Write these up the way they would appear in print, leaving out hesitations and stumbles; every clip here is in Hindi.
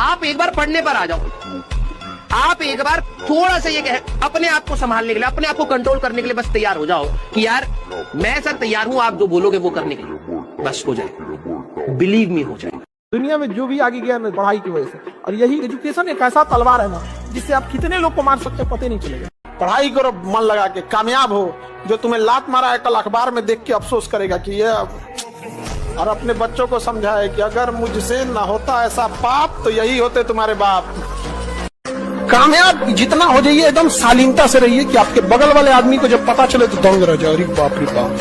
आप एक बार पढ़ने पर आ जाओ, आप एक बार थोड़ा सा ये अपने आप को संभालने के लिए, अपने आप को कंट्रोल करने के लिए बस तैयार हो जाओ कि यार मैं सर तैयार हूं, आप जो बोलोगे वो करने के लिए, बस हो जाए, बिलीव मी हो जाए। दुनिया में जो भी आगे गया ना पढ़ाई की वजह से, और यही एजुकेशन एक ऐसा तलवार है ना जिससे आप कितने लोग को मार सकते पता नहीं चलेगा। पढ़ाई करो मन लगा के, कामयाब हो। जो तुम्हें लात मारा है कल अखबार में देख के अफसोस करेगा कि ये, और अपने बच्चों को समझाए कि अगर मुझसे ना होता ऐसा पाप तो यही होते तुम्हारे बाप। कामयाब जितना हो जाइए एकदम शालीनता से रहिए कि आपके बगल वाले आदमी को जब पता चले तो दंग रह जाए, अरे बाप रे बाप,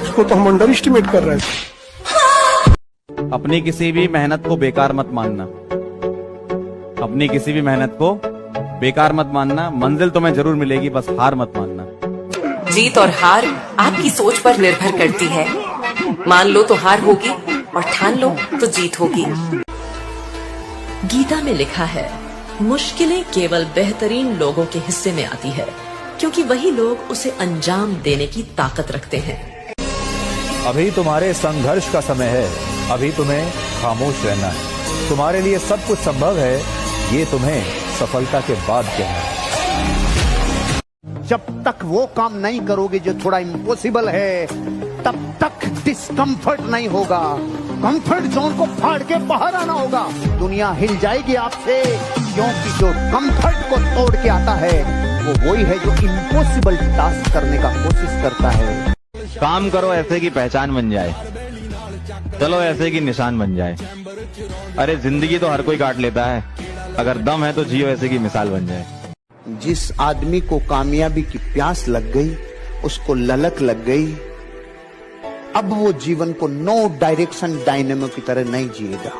उसको तो हम अंडर एस्टिमेट कर रहे थे। अपनी किसी भी मेहनत को बेकार मत मानना, अपनी किसी भी मेहनत को बेकार मत मानना। मंजिल तुम्हें जरूर मिलेगी, बस हार मत मानना। जीत और हार आपकी सोच पर निर्भर करती है। मान लो तो हार होगी और ठान लो तो जीत होगी। गीता में लिखा है, मुश्किलें केवल बेहतरीन लोगों के हिस्से में आती है, क्योंकि वही लोग उसे अंजाम देने की ताकत रखते हैं। अभी तुम्हारे संघर्ष का समय है, अभी तुम्हें खामोश रहना है। तुम्हारे लिए सब कुछ संभव है, ये तुम्हें सफलता के बाद कहना है। जब तक वो काम नहीं करोगे जो थोड़ा इम्पॉसिबल है, तब तक डिस्कम्फर्ट नहीं होगा। कंफर्ट जोन को फाड़ के बाहर आना होगा। दुनिया हिल जाएगी आपसे, क्योंकि जो कंफर्ट को तोड़ के आता है वो वही है जो इम्पॉसिबल टास्क करने का कोशिश करता है। काम करो ऐसे की पहचान बन जाए, चलो ऐसे की निशान बन जाए। अरे जिंदगी तो हर कोई काट लेता है, अगर दम है तो जियो ऐसे की मिसाल बन जाए। जिस आदमी को कामयाबी की प्यास लग गई, उसको ललक लग गई, अब वो जीवन को नो डायरेक्शन डायनेमो की तरह नहीं जिएगा।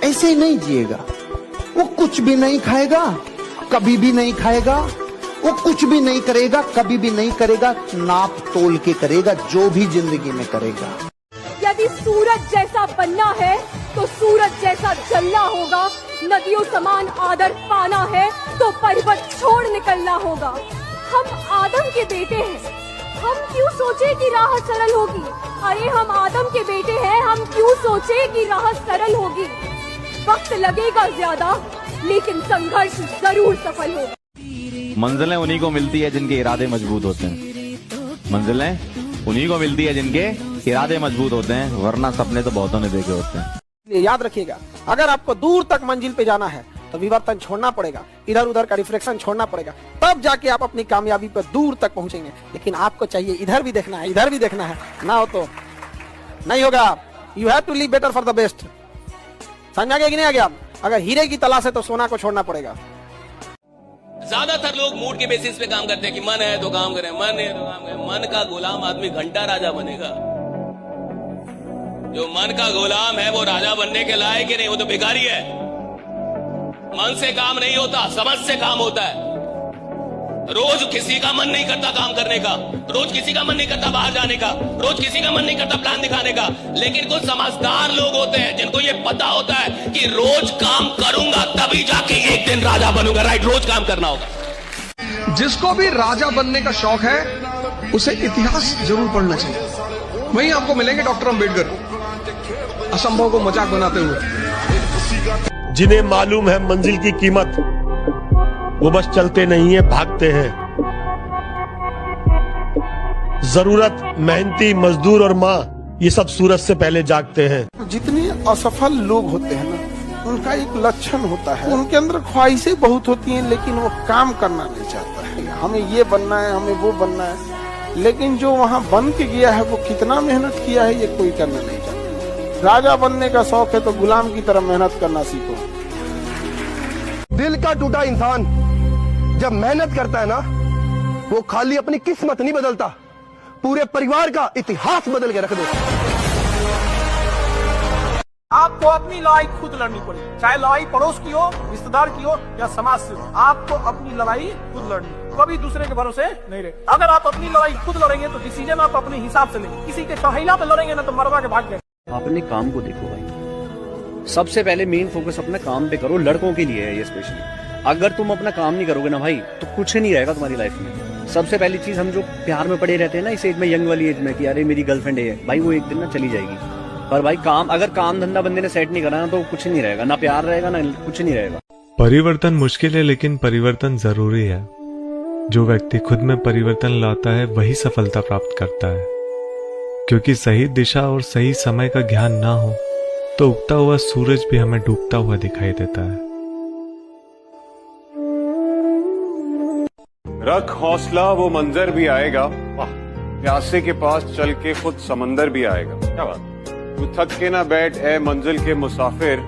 ऐसे ही नहीं जिएगा। वो कुछ भी नहीं खाएगा, कभी भी नहीं खाएगा। वो कुछ भी नहीं करेगा, कभी भी नहीं करेगा। नाप तोल के करेगा जो भी जिंदगी में करेगा। यदि सूरज जैसा बनना है तो सूरज जैसा जलना होगा। नदियों समान आदर पाना है तो पर्वत छोड़ निकलना होगा। हम आदम के बेटे हैं, हम क्यों सोचे कि राह सरल होगी। अरे हम आदम के बेटे हैं, हम क्यों सोचे कि राह सरल होगी। वक्त लगेगा ज्यादा, लेकिन संघर्ष जरूर सफल होगा। मंजिलें उन्हीं को मिलती है जिनके इरादे मजबूत होते हैं। मंजिलें उन्हीं को मिलती है जिनके इरादे मजबूत होते हैं, वरना सपने तो बहुतों ने देखे होते हैं। याद रखिएगा, अगर आपको दूर तक मंजिल पे जाना है तो विवर्तन छोड़ना पड़ेगा, इधर उधर का रिफ्लेक्शन छोड़ना पड़ेगा, तब जाके आप अपनी कामयाबी पर दूर तक पहुंचेंगे। लेकिन आपको चाहिए इधर भी देखना है, इधर भी देखना है, ना हो तो नहीं होगा। You have to live better for the best. समझ आ गया कि नहीं आ गया? अगर हीरे की तलाश है तो सोना को छोड़ना पड़ेगा। ज्यादातर लोग मूड के बेसिस पे काम करते हैं कि मन है तो काम करें, मन है तो काम करें। मन का गुलाम आदमी घंटा राजा बनेगा। जो मन का गुलाम है वो राजा बनने के लायक ही नहीं, वो तो भिखारी है। मन से काम नहीं होता, समझ से काम होता है। रोज किसी का मन नहीं करता काम करने का, रोज किसी का मन नहीं करता बाहर जाने का, रोज किसी का मन नहीं करता प्लान दिखाने का। लेकिन कुछ समझदार लोग होते हैं जिनको ये पता होता है कि रोज काम करूंगा तभी जाके एक दिन राजा बनूंगा। राइट, रोज काम करना होगा। जिसको भी राजा बनने का शौक है उसे इतिहास जरूर पढ़ना चाहिए। वहीं आपको मिलेंगे डॉक्टर अम्बेडकर असंभव को मजाक बनाते हुए। जिन्हें मालूम है मंजिल की कीमत, वो बस चलते नहीं है, भागते हैं। जरूरत, मेहनती मजदूर और माँ, ये सब सूरज से पहले जागते हैं। जितने असफल लोग होते हैं ना, उनका एक लक्षण होता है, उनके अंदर ख्वाहिशें बहुत होती हैं, लेकिन वो काम करना नहीं चाहता है। हमें ये बनना है, हमें वो बनना है, लेकिन जो वहाँ बन के गया है वो कितना मेहनत किया है ये कोई करना नहीं चाहता। राजा बनने का शौक है तो गुलाम की तरह मेहनत करना सीखो। दिल का टूटा इंसान जब मेहनत करता है ना, वो खाली अपनी किस्मत नहीं बदलता, पूरे परिवार का इतिहास बदल के रख देता। आपको अपनी लड़ाई खुद लड़नी पड़ेगी, चाहे लड़ाई पड़ोस की हो, रिश्तेदार की हो या समाज से हो। आपको अपनी लड़ाई खुद लड़नी, कभी दूसरे के भरोसे नहीं रहे। अगर आप अपनी लड़ाई खुद लड़ेंगे तो डिसीजन आप अपने हिसाब से लेंगे। किसी के चौहिला पे लड़ेंगे ना तो मरवा के भाग जाएंगे। अपने काम को देखो भाई, सबसे पहले मेन फोकस अपने काम पे करो। लड़कों के लिए है ये स्पेशली। अगर तुम अपना काम नहीं करोगे ना भाई, तो कुछ नहीं रहेगा तुम्हारी लाइफ में। सबसे पहली चीज, हम जो प्यार में पड़े रहते हैं ना इस एज में, यंग वाली एज में, कि अरे मेरी गर्लफ्रेंड है भाई, वो एक दिन ना चली जाएगी। पर भाई अगर काम धंधा बंदे ने सेट नहीं करा ना तो कुछ नहीं रहेगा, ना प्यार रहेगा ना कुछ नहीं रहेगा। परिवर्तन मुश्किल है लेकिन परिवर्तन जरूरी है। जो व्यक्ति खुद में परिवर्तन लाता है वही सफलता प्राप्त करता है, क्योंकि सही दिशा और सही समय का ज्ञान ना हो तो उगता हुआ सूरज भी हमें डूबता हुआ दिखाई देता है। रख हौसला, वो मंजर भी आएगा। प्यासे के पास चल के खुद समंदर भी आएगा। क्या बात, तू थक के ना बैठ ए मंजिल के मुसाफिर,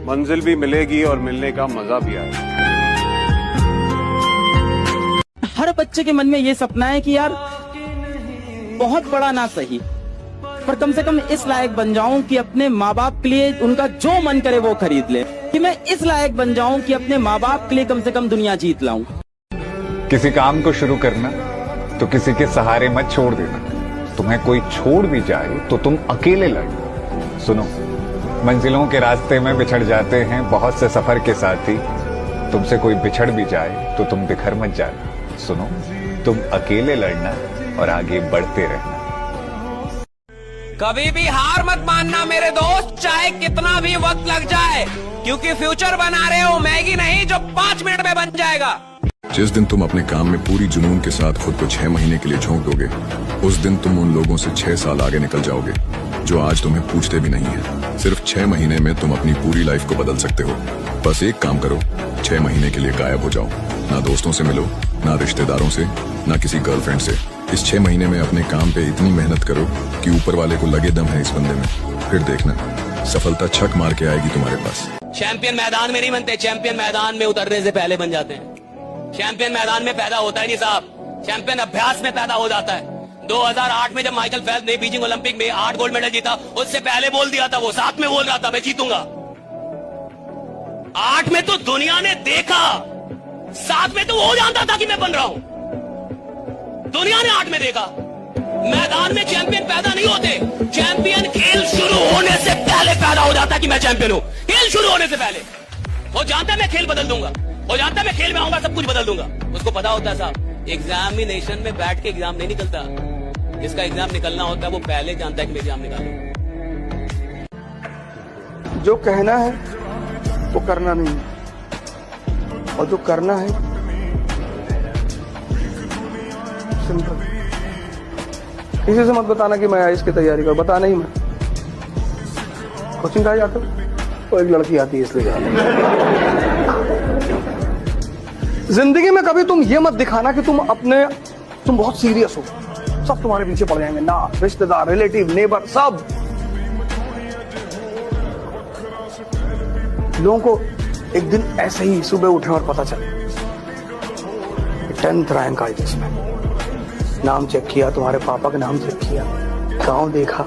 मंजिल भी मिलेगी और मिलने का मजा भी आएगा। हर बच्चे के मन में ये सपना है कि यार बहुत बड़ा ना सही पर कम से कम इस लायक बन जाऊं कि अपने माँ बाप के लिए उनका जो मन करे वो खरीद ले, कि मैं इस लायक बन जाऊं कि अपने माँ बाप के लिए कम से कम दुनिया जीत लाऊं। किसी काम को शुरू करना तो किसी के सहारे मत छोड़ देना। तुम्हें कोई छोड़ भी जाए तो तुम अकेले लड़ना। सुनो, मंजिलों के रास्ते में बिछड़ जाते हैं बहुत से सफर के साथी। तुमसे कोई बिछड़ भी जाए तो तुम बिखर मत जाना। सुनो, तुम अकेले लड़ना और आगे बढ़ते रहना। कभी भी हार मत मानना मेरे दोस्त, चाहे कितना भी वक्त लग जाए, क्योंकि फ्यूचर बना रहे हो मैगी नहीं जो 5 मिनट में बन जाएगा। जिस दिन तुम अपने काम में पूरी जुनून के साथ खुद को 6 महीने के लिए झोंक दोगे, उस दिन तुम उन लोगों से 6 साल आगे निकल जाओगे जो आज तुम्हें पूछते भी नहीं है। सिर्फ 6 महीने में तुम अपनी पूरी लाइफ को बदल सकते हो। बस एक काम करो, 6 महीने के लिए गायब हो जाओ। ना दोस्तों से मिलो, ना रिश्तेदारों से, ना किसी गर्लफ्रेंड से। इस 6 महीने में अपने काम पे इतनी मेहनत करो कि ऊपर वाले को लगे दम है इस बंदे में। फिर देखना, सफलता छक मार के आएगी तुम्हारे पास। चैंपियन मैदान में नहीं बनते, चैंपियन मैदान में उतरने से पहले बन जाते हैं। चैंपियन मैदान में पैदा होता है नहीं साहब, चैंपियन अभ्यास में पैदा हो जाता है। 2008 में जब माइकल फेल्प्स ने बीजिंग ओलंपिक में 8 गोल्ड मेडल जीता, उससे पहले बोल दिया था, वो 7 में बोल रहा था मैं जीतूंगा। 8 में तो दुनिया ने देखा, 7 में तो वो जानता था कि मैं बन रहा हूं। दुनिया ने 8 में देखा। मैदान में चैंपियन पैदा नहीं होते, चैंपियन खेल शुरू होने से पहले पैदा हो जाता है कि मैं चैंपियन हूं। खेल शुरू होने से पहले वो जानता है मैं खेल बदल दूंगा, वो जानता है मैं खेल में आऊंगा सब कुछ बदल दूंगा। उसको पता होता है साहब, एग्जामिनेशन में बैठ के एग्जाम नहीं निकलता, जिसका एग्जाम निकलना होता है वो पहले जानता है कि मैं एग्जाम निकालूंगा। जो कहना है वो करना नहीं, और जो करना है सिंपल। किसी से मत बताना कि मैं आईएएस की तैयारी कर, बताना ही मैं। कोचिंग कहाँ जाते हो? तो एक लड़की आती है इसलिए जाना। जिंदगी में कभी तुम ये मत दिखाना कि तुम बहुत सीरियस हो, सब तुम्हारे पीछे पड़ जाएंगे ना, रिश्तेदार, रिलेटिव, नेबर, सब। लोगों को एक दिन ऐसे ही सुबह उठे और पता चले 10th रैंक आई जिसमें, नाम चेक किया, तुम्हारे पापा का नाम चेक किया, गांव देखा,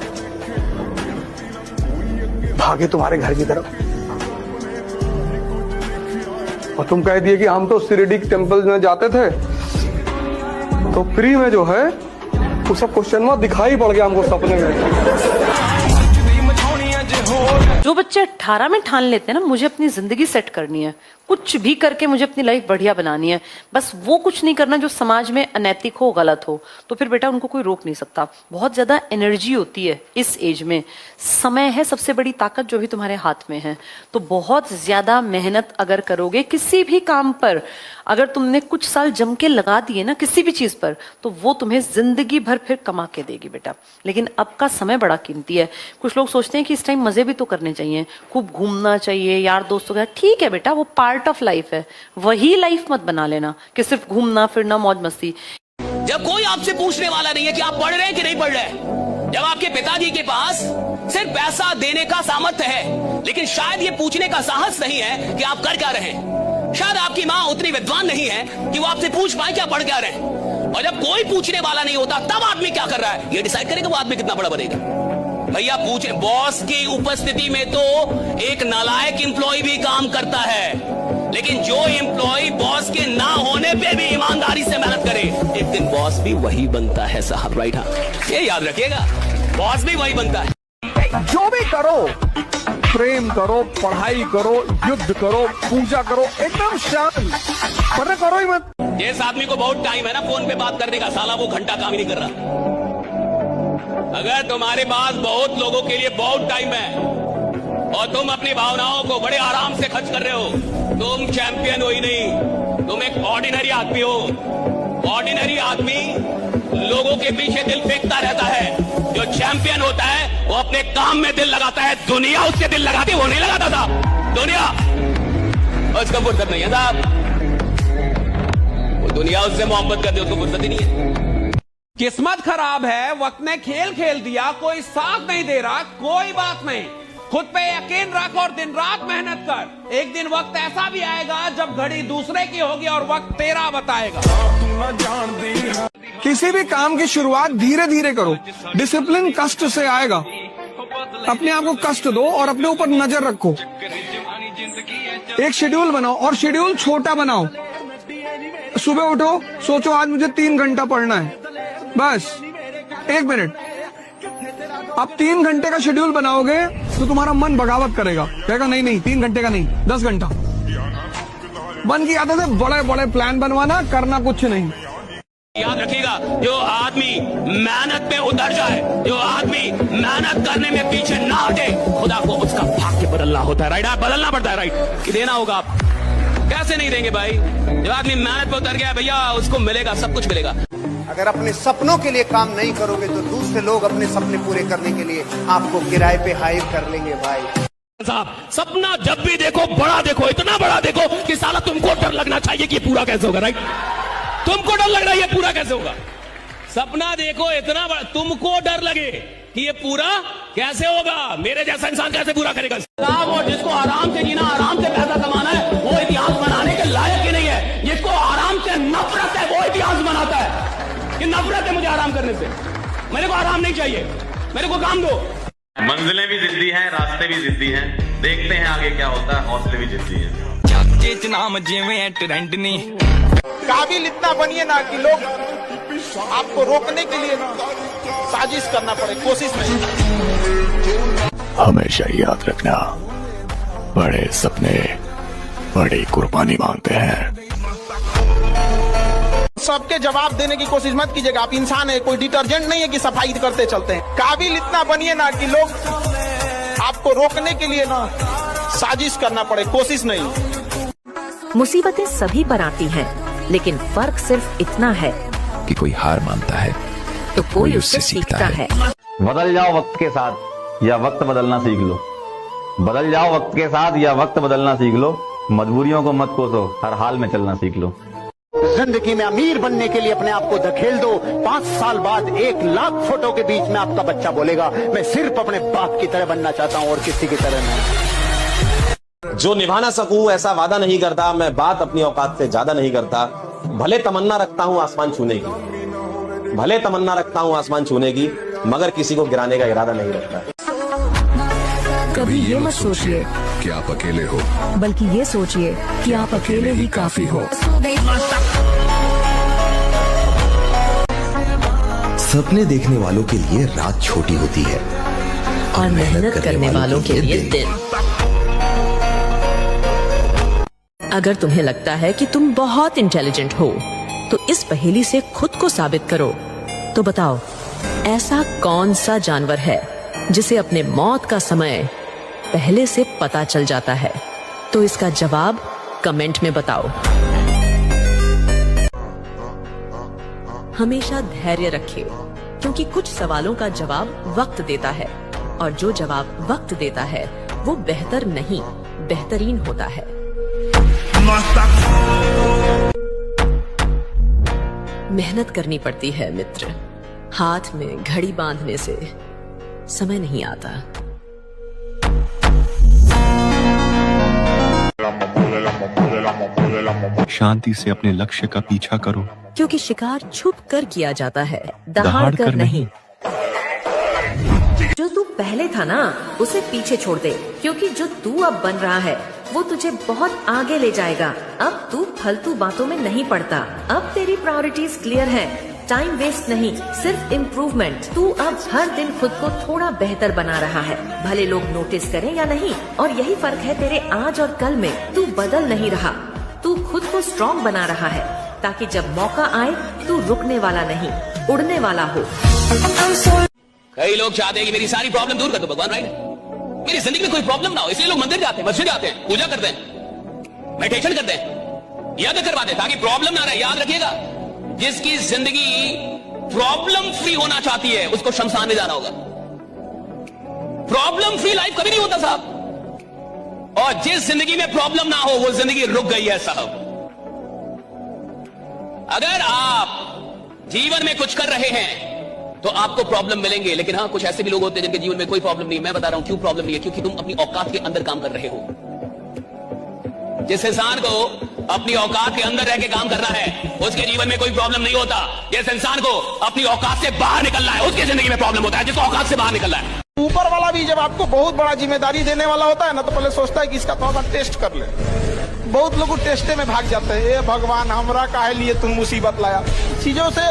भागे तुम्हारे घर की तरफ, और तुम कह दिए कि हम तो शिरडी टेम्पल में जाते थे तो फ्री में जो है वो सब क्वेश्चन में दिखाई पड़ गया हमको सपने में। जो बच्चे 18 में ठान लेते हैं ना मुझे अपनी जिंदगी सेट करनी है, कुछ भी करके मुझे अपनी लाइफ बढ़िया बनानी है, बस वो कुछ नहीं करना जो समाज में अनैतिक हो, गलत हो, तो फिर बेटा उनको कोई रोक नहीं सकता। बहुत ज्यादा एनर्जी होती है इस एज में, समय है सबसे बड़ी ताकत जो भी तुम्हारे हाथ में है। तो बहुत ज्यादा मेहनत अगर करोगे किसी भी काम पर, अगर तुमने कुछ साल जम के लगा दिए ना किसी भी चीज पर, तो वो तुम्हें जिंदगी भर फिर कमा के देगी बेटा। लेकिन अब का समय बड़ा कीमती है। कुछ लोग सोचते हैं कि इस टाइम मजे भी तो करने चाहिए, खूब घूमना चाहिए यार दोस्तों के साथ, ठीक है बेटा वो पार्ट ऑफ लाइफ है, वही लाइफ मत बना लेना कि सिर्फ घूमना फिरना मौज मस्ती। जब कोई आपसे पूछने वाला नहीं है कि आप पढ़ रहे हैं कि नहीं पढ़ रहे हैं, जब आपके पिताजी के पास सिर्फ पैसा देने का सामर्थ्य है लेकिन शायद ये पूछने का साहस नहीं है कि आप कर क्या रहे हैं, शायद आपकी माँ उतनी विद्वान नहीं है कि वो आपसे पूछ पाए क्या पढ़ क्या रहे हैं, और जब कोई पूछने वाला नहीं होता तब आदमी क्या कर रहा है ये डिसाइड करेगा वो आदमी कितना बड़ा बनेगा। भैया पूछे, बॉस की उपस्थिति में तो एक नालायक एम्प्लॉय भी काम करता है, लेकिन जो एम्प्लॉय बॉस के ना होने पे भी ईमानदारी से मेहनत करे एक दिन बॉस भी वही बनता है साहब, राइट? हाँ, ये याद रखिएगा, बॉस भी वही बनता है। जो भी करो, प्रेम करो, पढ़ाई करो, युद्ध करो, पूजा करो, एकदम शांत, पर करो ही मत। जिस आदमी को बहुत टाइम है ना फोन पे बात करने का, साला वो घंटा काम ही नहीं कर रहा। अगर तुम्हारे पास बहुत लोगों के लिए बहुत टाइम है और तुम अपनी भावनाओं को बड़े आराम से खर्च कर रहे हो, तुम चैंपियन हो ही नहीं, तुम एक ऑर्डिनरी आदमी हो। ऑर्डिनरी आदमी लोगों के पीछे दिल फेंकता रहता है, जो चैंपियन होता है वो अपने काम में दिल लगाता है। दुनिया उससे दिल लगाती, वो नहीं लगाता था। दुनिया उसको फुर्सत नहीं है साहब, वो दुनिया उससे मोहब्बत करती है, उसको फुर्सत ही नहीं है। किस्मत खराब है, वक्त ने खेल खेल दिया, कोई साथ नहीं दे रहा, कोई बात नहीं, खुद पे यकीन रख और दिन रात मेहनत कर। एक दिन वक्त ऐसा भी आएगा जब घड़ी दूसरे की होगी और वक्त तेरा बताएगा। किसी भी काम की शुरुआत धीरे धीरे करो, डिसिप्लिन कष्ट से आएगा। अपने आप को कष्ट दो और अपने ऊपर नजर रखो। एक शेड्यूल बनाओ और शेड्यूल छोटा बनाओ। सुबह उठो, सोचो आज मुझे 3 घंटा पढ़ना है, बस 1 मिनट। आप 3 घंटे का शेड्यूल बनाओगे तो तुम्हारा मन बगावत करेगा, कहेगा नहीं नहीं 3 घंटे का नहीं 10 घंटा। मन की आदत है बड़े बड़े प्लान बनवाना, करना कुछ नहीं। याद रखिएगा, जो आदमी मेहनत पे उतर जाए, जो आदमी मेहनत करने में पीछे ना हटे, खुदा को उसका भाग्य बदलना होता है। राइट, बदलना पड़ता है। राइट, कि देना होगा। आप कैसे नहीं देंगे भाई? जो आदमी मेहनत पे उतर गया भैया, उसको मिलेगा, सब कुछ मिलेगा। अगर अपने सपनों के लिए काम नहीं करोगे तो दूसरे लोग अपने सपने पूरे करने के लिए आपको किराए पे हायर कर लेंगे भाई साहब। सपना जब भी देखो बड़ा देखो, इतना बड़ा देखो कि साला तुमको डर लगना चाहिए कि पूरा कैसे होगा। राइट, तुमको डर लग रहा है ये पूरा कैसे होगा। सपना देखो इतना बड़ा, तुमको डर लगे कि ये पूरा कैसे होगा, मेरे जैसा इंसान कैसे पूरा करेगा साहब। और जिसको आराम से जीना, आराम से पैसा कमाना है, वो इतिहास बनाने के लायक ही नहीं है। जिसको आराम से नफरत है वो इतिहास बनाता है कि नफरत है मुझे आराम करने से, मेरे को आराम नहीं चाहिए, मेरे को काम दो। मंजिलें भी जिद्दी हैं, रास्ते भी जिद्दी हैं, देखते हैं आगे क्या होता है, हौसले भी जिद्दी हैं। नाम जेवे ट्रेंड नहीं, काबिल इतना बनिए ना कि लोग आपको रोकने के लिए साजिश करना पड़े, कोशिश नहीं। हमेशा याद रखना, बड़े सपने बड़ी कुर्बानी मांगते हैं। सबके जवाब देने की कोशिश मत कीजिएगा। आप इंसान है, कोई डिटर्जेंट नहीं है कि सफाई करते चलते हैं। काबिल इतना बनिए ना कि लोग आपको रोकने के लिए ना साजिश करना पड़े, कोशिश नहीं। मुसीबतें सभी पर आती हैं, लेकिन फर्क सिर्फ इतना है कि कोई हार मानता है तो कोई उससे सीखता है। बदल जाओ वक्त के साथ या वक्त बदलना सीख लो। बदल जाओ वक्त के साथ या वक्त बदलना सीख लो। मजबूरियों को मत कोसो, हर हाल में चलना सीख लो। जिंदगी में अमीर बनने के लिए अपने आप को धकेल दो। 5 साल बाद 1 लाख फोटो के बीच में आपका बच्चा बोलेगा मैं सिर्फ अपने बाप की तरह बनना चाहता हूँ और किसी की तरह नहीं। जो निभा ना सकूं ऐसा वादा नहीं करता, मैं बात अपनी औकात से ज्यादा नहीं करता। भले तमन्ना रखता हूं आसमान छूने की, भले तमन्ना रखता हूं आसमान छूने की, मगर किसी को गिराने का इरादा नहीं रखता। कभी ये मत सोचिए कि आप अकेले हो, बल्कि ये सोचिए कि आप अकेले ही काफी हो। सपने देखने वालों के लिए रात छोटी होती है और मेहनत करने वालों के लिए दिन। अगर तुम्हें लगता है कि तुम बहुत इंटेलिजेंट हो तो इस पहेली से खुद को साबित करो। तो बताओ, ऐसा कौन सा जानवर है जिसे अपने मौत का समय पहले से पता चल जाता है? तो इसका जवाब कमेंट में बताओ। हमेशा धैर्य रखिए, क्योंकि कुछ सवालों का जवाब वक्त देता है और जो जवाब वक्त देता है वो बेहतर नहीं, बेहतरीन होता है। मेहनत करनी पड़ती है मित्र, हाथ में घड़ी बांधने से समय नहीं आता। शांति से अपने लक्ष्य का पीछा करो, क्योंकि शिकार छुप कर किया जाता है, दहाड़ कर नहीं। जो तू पहले था ना उसे पीछे छोड़ दे, क्योंकि जो तू अब बन रहा है वो तुझे बहुत आगे ले जाएगा। अब तू फालतू बातों में नहीं पड़ता, अब तेरी प्रायोरिटीज क्लियर हैं। टाइम वेस्ट नहीं, सिर्फ इम्प्रूवमेंट। तू अब हर दिन खुद को थोड़ा बेहतर बना रहा है, भले लोग नोटिस करें या नहीं। और यही फर्क है तेरे आज और कल में। तू बदल नहीं रहा, तू खुद को स्ट्रॉन्ग बना रहा है, ताकि जब मौका आए तू रुकने वाला नहीं, उड़ने वाला हो। कई लोग चाहते हैं कि मेरी सारी प्रॉब्लम दूर कर दो भगवान, राइट? मेरी जिंदगी में कोई प्रॉब्लम ना हो, इसलिए लोग मंदिर जाते हैं, मस्जिद जाते हैं, पूजा करते हैं, मेडिटेशन करते हैं, यज्ञ करवाते हैं ताकि प्रॉब्लम ना रहे। याद रखिएगा, जिसकी जिंदगी प्रॉब्लम फ्री होना चाहती है उसको शमशान में जाना होगा। प्रॉब्लम फ्री लाइफ कभी नहीं होता साहब। और जिस जिंदगी में प्रॉब्लम ना हो वो जिंदगी रुक गई है साहब। अगर आप जीवन में कुछ कर रहे हैं तो आपको प्रॉब्लम मिलेंगे, लेकिन हाँ, कुछ ऐसे भी लोग होते हैं जिनके जीवन में कोई प्रॉब्लम नहीं। मैं बता रहा हूं क्यों प्रॉब्लम नहीं है, क्योंकि तुम अपनी औकात के अंदर काम कर रहे हो। जिस इंसान को अपनी औकात के अंदर रह के काम करना है उसके जीवन में कोई प्रॉब्लम नहीं होता। जिस इंसान को अपनी औकात से बाहर निकलना है उसकी जिंदगी में प्रॉब्लम होता है, जिसको औकात से बाहर निकलना है। ऊपर वाला भी जब आपको बहुत बड़ा जिम्मेदारी देने वाला होता है ना, तो पहले सोचता है कि इसका थोड़ा सा टेस्ट कर ले। बहुत लोग टेस्टे में भाग जाते हैं। ए भगवान, हमरा काहे लिए तुम मुसीबत लाया। चीजों से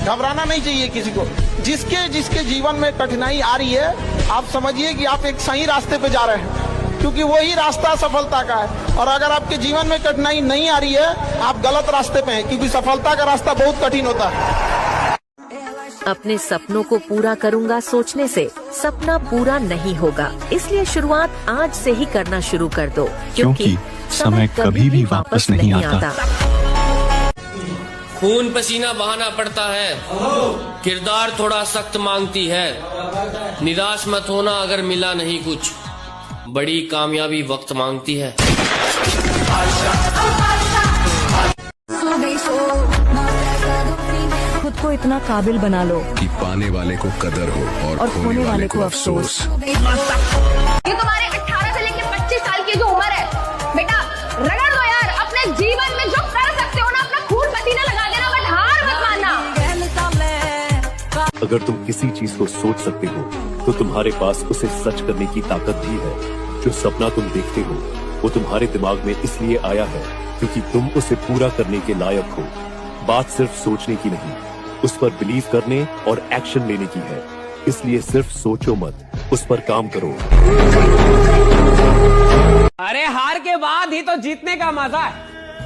घबराना नहीं चाहिए किसी को। जिसके जिसके जीवन में कठिनाई आ रही है, आप समझिए कि आप एक सही रास्ते पे जा रहे हैं, क्योंकि वही रास्ता सफलता का है। और अगर आपके जीवन में कठिनाई नहीं आ रही है, आप गलत रास्ते पे हैं, क्योंकि सफलता का रास्ता बहुत कठिन होता है। अपने सपनों को पूरा करूंगा सोचने से सपना पूरा नहीं होगा, इसलिए शुरुआत आज से ही करना शुरू कर दो, क्योंकि समय कभी भी वापस नहीं आता। खून पसीना बहाना पड़ता है, किरदार थोड़ा सख्त मांगती है। निराश मत होना अगर मिला नहीं कुछ, बड़ी कामयाबी वक्त मांगती है। खुद को इतना काबिल बना लो कि पाने वाले को कदर हो और खोने वाले को अफसोस। ये तुम्हारे 18 से लेकर 25 साल की जो उम्र है, बेटा रगड़ दो यार। अपने जीवन में जो कर सकते हो ना, अपना खून पसीना लगा देना, बट हार मत मानना। अगर तुम किसी चीज को सोच सकते हो तो तुम्हारे पास उसे सच करने की ताकत भी है। जो सपना तुम देखते हो वो तुम्हारे दिमाग में इसलिए आया है क्योंकि तुम उसे पूरा करने के लायक हो। बात सिर्फ सोचने की नहीं, उस पर बिलीव करने और एक्शन लेने की है। इसलिए सिर्फ सोचो मत, उस पर काम करो। अरे हार के बाद ही तो जीतने का मजा है।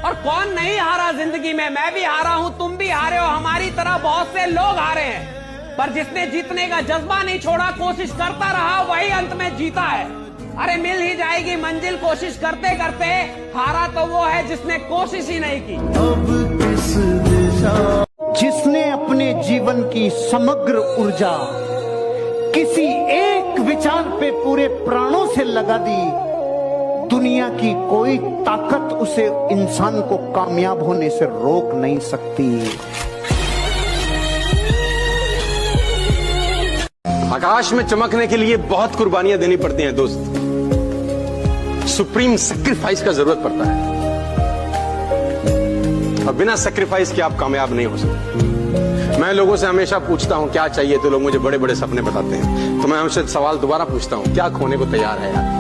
और कौन नहीं हारा जिंदगी में? मैं भी हारा हूं, तुम भी हारे हो, हमारी तरह बहुत से लोग हारे हैं। पर जिसने जीतने का जज्बा नहीं छोड़ा, कोशिश करता रहा, वही अंत में जीता है। अरे मिल ही जाएगी मंजिल कोशिश करते करते। हारा तो वो है जिसने कोशिश ही नहीं की। जिसने अपने जीवन की समग्र ऊर्जा किसी एक विचार पे पूरे प्राणों से लगा दी, दुनिया की कोई ताकत उसे इंसान को कामयाब होने से रोक नहीं सकती। आकाश में चमकने के लिए बहुत कुर्बानियां देनी पड़ती हैं दोस्त। सुप्रीम सैक्रिफाइस का जरूरत पड़ता है, और बिना सैक्रिफाइस के आप कामयाब नहीं हो सकते। मैं लोगों से हमेशा पूछता हूं क्या चाहिए, तो लोग मुझे बड़े बड़े सपने बताते हैं। तो मैं उनसे सवाल दोबारा पूछता हूं, क्या खोने को तैयार है यार?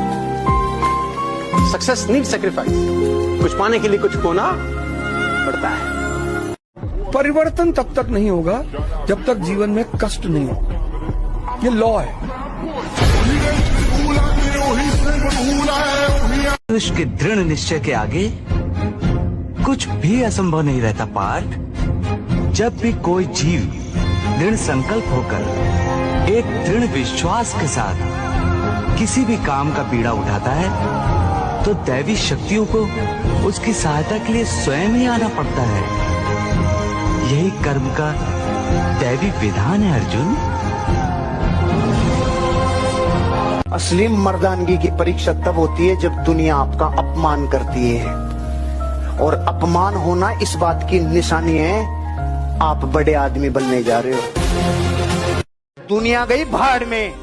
Success need sacrifice. कुछ पाने के लिए कुछ खोना पड़ता है। परिवर्तन तब तक नहीं होगा जब तक जीवन में कष्ट नहीं होगा। ये लॉ है। पुरुष के दृढ़ निश्चय के आगे कुछ भी असंभव नहीं रहता पार्थ। जब भी कोई जीव दृढ़ संकल्प होकर एक दृढ़ विश्वास के साथ किसी भी काम का बीड़ा उठाता है, तो दैवी शक्तियों को उसकी सहायता के लिए स्वयं ही आना पड़ता है। यही कर्म का दैवी विधान है अर्जुन। असली मर्दानगी की परीक्षा तब होती है जब दुनिया आपका अपमान करती है, और अपमान होना इस बात की निशानी है आप बड़े आदमी बनने जा रहे हो। दुनिया गई भाड़ में,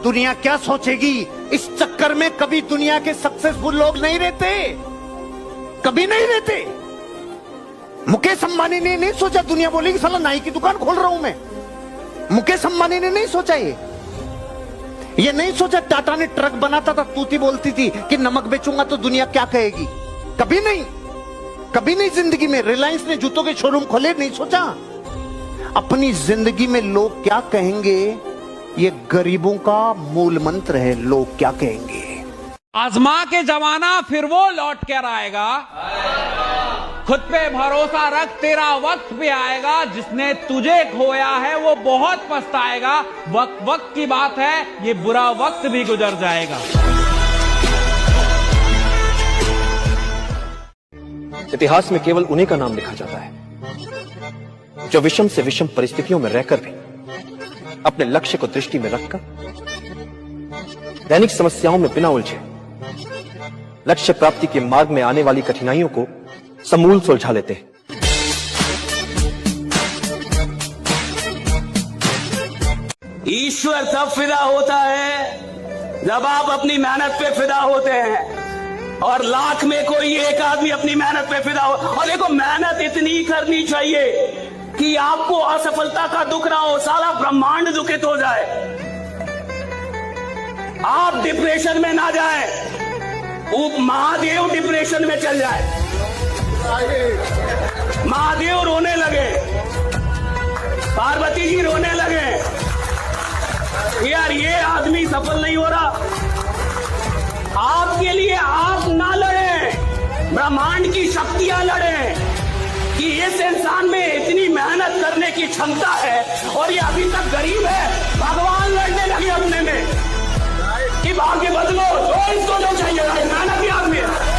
दुनिया क्या सोचेगी इस चक्कर में कभी दुनिया के सक्सेसफुल लोग नहीं रहते, कभी नहीं रहते। मुकेश अंबानी ने नहीं सोचा, दुनिया बोलेगी साला नाई की दुकान खोल रहा हूं मैं। मुकेश अंबानी ने नहीं सोचा ये नहीं सोचा टाटा ने ट्रक बनाता था, तूती बोलती थी कि नमक बेचूंगा तो दुनिया क्या कहेगी। कभी नहीं, कभी नहीं जिंदगी में। रिलायंस ने जूतों के शोरूम खोले, नहीं सोचा अपनी जिंदगी में लोग क्या कहेंगे। ये गरीबों का मूल मंत्र है, लोग क्या कहेंगे। आजमा के जमाना फिर वो लौट कर आएगा खुद पे भरोसा रख, तेरा वक्त भी आएगा। जिसने तुझे खोया है वो बहुत पछताएगा। वक्त की बात है, ये बुरा वक्त भी गुजर जाएगा। इतिहास में केवल उन्हीं का नाम लिखा जाता है जो विषम से विषम परिस्थितियों में रहकर भी अपने लक्ष्य को दृष्टि में रखकर दैनिक समस्याओं में बिना उलझे लक्ष्य प्राप्ति के मार्ग में आने वाली कठिनाइयों को समूल सुलझा लेते हैं। ईश्वर तब फिदा होता है जब आप अपनी मेहनत पे फिदा होते हैं, और लाख में कोई एक आदमी अपनी मेहनत पे फिदा हो। और देखो, मेहनत इतनी करनी चाहिए कि आपको असफलता का दुख ना हो, सारा ब्रह्मांड दुखित हो जाए, आप डिप्रेशन में ना जाए, महादेव डिप्रेशन में चल जाए, महादेव रोने लगे, पार्वती जी रोने लगे, यार ये आदमी सफल नहीं हो रहा। आपके लिए आप ना लड़ें, ब्रह्मांड की शक्तियां लड़ें कि इस इंसान में इतनी मेहनत करने की क्षमता है और ये अभी तक गरीब है। भगवान लड़ने लगे अपने में कि भाग्य बदलो, तो इसको जो चाहिए मेहनती आदमी है।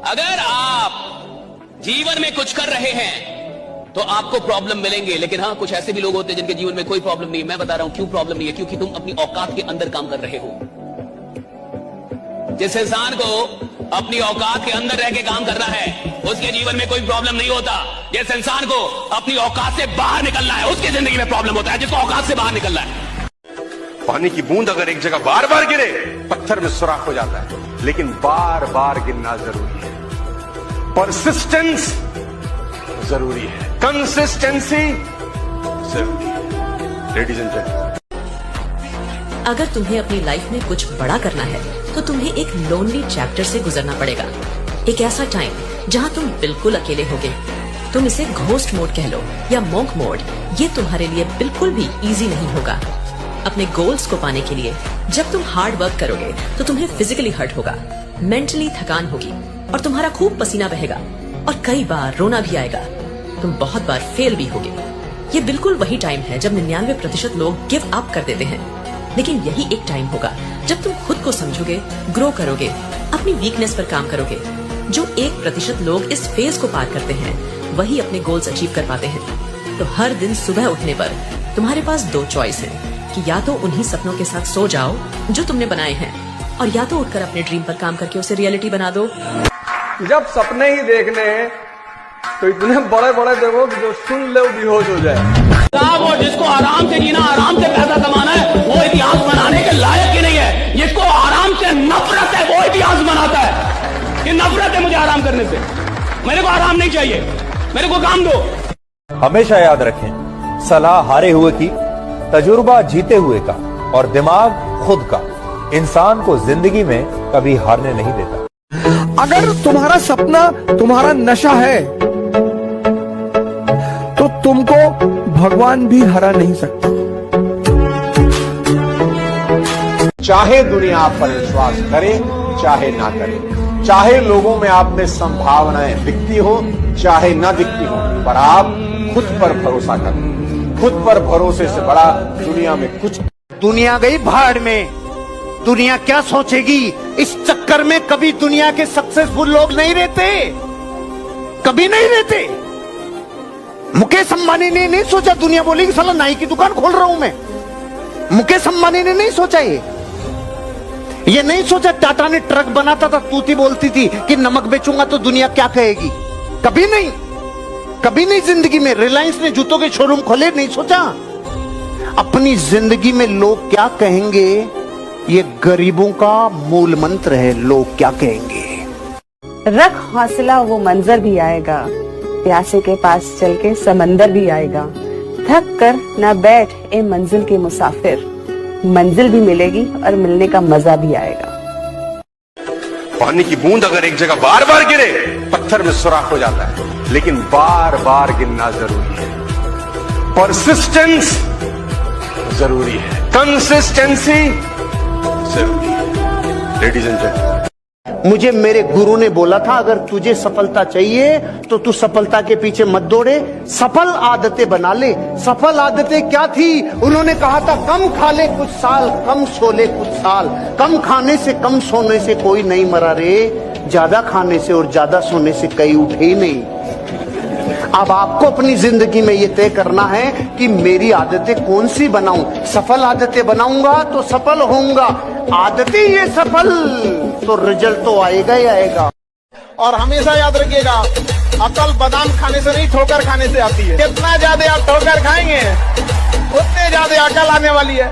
अगर आप जीवन में कुछ कर रहे हैं तो आपको प्रॉब्लम मिलेंगे, लेकिन हाँ, कुछ ऐसे भी लोग होते हैं जिनके जीवन में कोई प्रॉब्लम नहीं है। मैं बता रहा हूं क्यों प्रॉब्लम नहीं है, क्योंकि तुम अपनी औकात के अंदर काम कर रहे हो। जिस इंसान को अपनी औकात के अंदर रह के काम करना है उसके जीवन में कोई प्रॉब्लम नहीं होता। जिस इंसान को अपनी औकात से बाहर निकलना है उसकी जिंदगी में प्रॉब्लम होता है, जिसको औकात से बाहर निकलना है। पानी की बूंद अगर एक जगह बार बार गिरे पत्थर में सुराख हो जाता है, लेकिन बार बार गिरना जरूरी है। परसिस्टेंस जरूरी है, कंसिस्टेंसी जरूरी है। लेडीज एंड जेंटलमैन, अगर तुम्हें अपनी लाइफ में कुछ बड़ा करना है तो तुम्हें एक लोनली चैप्टर से गुजरना पड़ेगा। एक ऐसा टाइम जहां तुम बिल्कुल अकेले होगे। तुम इसे घोस्ट मोड कह लो या मॉन्क मोड, ये तुम्हारे लिए बिल्कुल भी इजी नहीं होगा। अपने गोल्स को पाने के लिए जब तुम हार्ड वर्क करोगे तो तुम्हें फिजिकली हर्ट होगा, मेंटली थकान होगी और तुम्हारा खूब पसीना बहेगा और कई बार रोना भी आएगा। तुम बहुत बार फेल भी होगे। ये बिल्कुल वही टाइम है जब 99% लोग गिव अप कर देते हैं, लेकिन यही एक टाइम होगा जब तुम खुद को समझोगे, ग्रो करोगे, अपनी वीकनेस पर काम करोगे। जो 1% लोग इस फेज को पार करते हैं वही अपने गोल्स अचीव कर पाते हैं। तो हर दिन सुबह उठने पर तुम्हारे पास 2 चॉइस है कि या तो उन्हीं सपनों के साथ सो जाओ जो तुमने बनाए हैं, और या तो उठकर अपने ड्रीम पर काम करके उसे रियलिटी बना दो। जब सपने ही देखने हैं तो इतने बड़े बड़े देखो कि जो सुन ले बेहोश हो जाए। वो जिसको आराम से जीना, आराम से पैसा कमाना है, वो इतिहास बनाने के लायक ही नहीं है। जिसको आराम से नफरत है वो इतिहास बनाता है कि नफरत है मुझे आराम करने से, मेरे को आराम नहीं चाहिए, मेरे को काम दो। हमेशा याद रखें, सलाह हारे हुए की, तजुर्बा जीते हुए का और दिमाग खुद का इंसान को जिंदगी में कभी हारने नहीं देता। अगर तुम्हारा सपना तुम्हारा नशा है तो तुमको भगवान भी हरा नहीं सकता। चाहे दुनिया आप पर विश्वास करे चाहे ना करे, चाहे लोगों में आप में संभावनाएं दिखती हो चाहे ना दिखती हो, पर आप खुद पर भरोसा करें। खुद पर भरोसे से बड़ा दुनिया में कुछ। दुनिया गई भाड़ में, दुनिया क्या सोचेगी इस चक्कर में कभी दुनिया के सक्सेसफुल लोग नहीं रहते, कभी नहीं रहते। मुकेश अंबानी ने नहीं सोचा, दुनिया बोलेगी साला नाई की दुकान खोल रहा हूं मैं। मुकेश अंबानी ने नहीं सोचा ये नहीं सोचा। टाटा ने ट्रक बनाता था, तूती बोलती थी कि नमक बेचूंगा तो दुनिया क्या कहेगी, कभी नहीं, कभी नहीं जिंदगी में। रिलायंस ने जूतों के शोरूम खोले, नहीं सोचा। अपनी जिंदगी में लोग क्या कहेंगे ये गरीबों का मूल मंत्र है, लोग क्या कहेंगे। रख हौसला, वो मंजर भी आएगा। प्यासे के पास चल के समंदर भी आएगा। थक कर ना बैठ ए मंजिल के मुसाफिर, मंजिल भी मिलेगी और मिलने का मजा भी आएगा। पानी की बूंद अगर एक जगह बार बार गिरे पत्थर में सुराख हो जाता है, लेकिन बार बार गिरना जरूरी है। परसिस्टेंस जरूरी है, कंसिस्टेंसी जरूरी है। लेडीज एंड जेंटलमैन, मुझे मेरे गुरु ने बोला था, अगर तुझे सफलता चाहिए तो तू सफलता के पीछे मत दौड़े, सफल आदतें बना ले। सफल आदतें क्या थी? उन्होंने कहा था कम खा ले कुछ साल, कम सो ले कुछ साल। कम खाने से कम सोने से कोई नहीं मरा रे, ज्यादा खाने से और ज्यादा सोने से कई उठे ही नहीं। अब आपको अपनी जिंदगी में ये तय करना है कि मेरी आदतें कौन सी बनाऊं। सफल आदतें बनाऊंगा तो सफल होऊंगा, आदतें ये सफल तो रिजल्ट तो आएगा ही आएगा। और हमेशा याद रखिएगा, अकल बादाम खाने से नहीं ठोकर खाने से आती है। जितना ज्यादा आप ठोकर खाएंगे उतने ज्यादा अकल आने वाली है।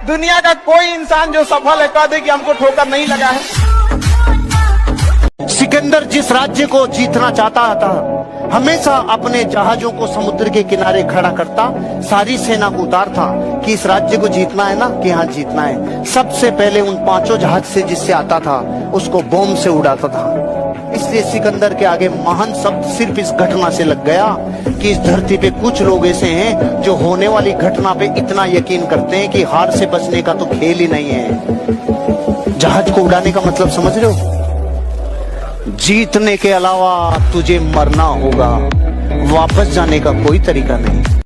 दुनिया का कोई इंसान जो सफल है कह दे कि हमको ठोकर नहीं लगा है। सिकंदर जिस राज्य को जीतना चाहता था, हमेशा अपने जहाजों को समुद्र के किनारे खड़ा करता, सारी सेना को उतारता कि इस राज्य को जीतना है ना, कि हाँ जीतना है। सबसे पहले उन 5 जहाज से जिससे आता था उसको बॉम्ब से उड़ाता था। इसलिए सिकंदर के आगे महान शब्द सिर्फ इस घटना से लग गया कि इस धरती पे कुछ लोग ऐसे हैं जो होने वाली घटना पे इतना यकीन करते हैं कि हार से बचने का तो खेल ही नहीं है। जहाज को उड़ाने का मतलब समझ रहे हो? जीतने के अलावा तुझे मरना होगा, वापस जाने का कोई तरीका नहीं।